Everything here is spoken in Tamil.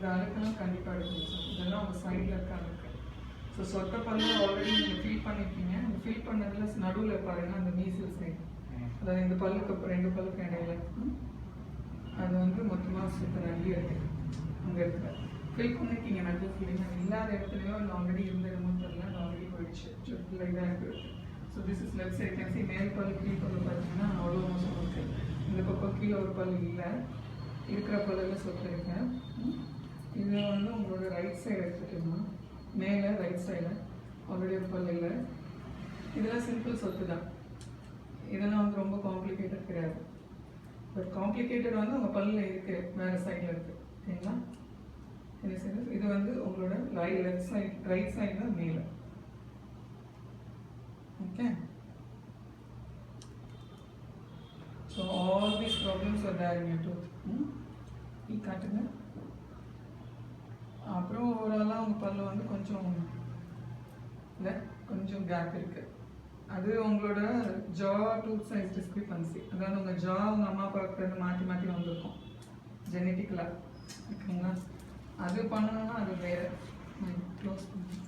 இந்த அழுக்கெல்லாம் கண்டிப்பாக எடுக்கணும் சார். இதெல்லாம் உங்கள் சைடில் இருக்க அழுக்கு. ஸோ சொத்த பல்லு ஆல்ரெடி நீங்கள் ஃபீல் பண்ணியிருக்கீங்க. இந்த ஃபீல் பண்ணதில் நடுவில் பாருங்கள் அந்த மீசல் சைடு, அதாவது இந்த பல்லுக்கு 2 பல்லுக்கு இடையில அது வந்து மொத்தமாக சுத்த நம்பி இருக்குது. அங்கே இருக்கிற ஃபீல் பண்ணியிருக்கீங்க நல்ல ஃபீலிங். அது இல்லாத இடத்துலையோ இல்லை ஆல்ரெடி இருந்த இடமும் தெரியல, அது ஆல்ரெடி போயிடுச்சு. சுற்றில் இதாக இருக்குது. So this is left side. Can see மேல் பல்லு கீழ் பல்லு பார்த்தீங்கன்னா அவ்வளோ மோசம் இருக்குது. இந்த பக்கம் கீழே ஒரு பல்லு இல்லை, இருக்கிற பல்லில் சொத்து இருக்கேன். இது வந்து உங்களோட ரைட் சைடு எடுத்துட்டோம்னா மேலே ரைட் சைடில் ஆல்ரெடி ஒரு பல் இல்லை. இதெல்லாம் சிம்பிள் சொத்து தான். இதெல்லாம் வந்து ரொம்ப காம்ப்ளிகேட்டட் கிடையாது. பட் காம்ப்ளிகேட்டட் வந்து உங்கள் பல்லில் இருக்குது, வேறு சைடில் இருக்குது. சரிங்களா? இது வந்து உங்களோட லெஃப்ட் சைட் ரைட் சைடில் மேலே. Okay. So all these problems are there in your tooth. காட்டுங்க. அப்புறம் ஓவராலாக உங்கள் பல்ல வந்து கொஞ்சம் இல்லை கொஞ்சம் கேப் இருக்குது. அது உங்களோட ஜா டூத் சைஸ் டிஸ்கிரிபன்சி. அதாவது உங்கள் ஜா உங்கள் அம்மா அப்பாவுக்கு மாற்றி மாற்றி வந்திருக்கும் ஜெனட்டிக்கலாக. ஓகேங்களா? அது பண்ணணும்னா அது வேறு. க்ளோஸ் பண்ணி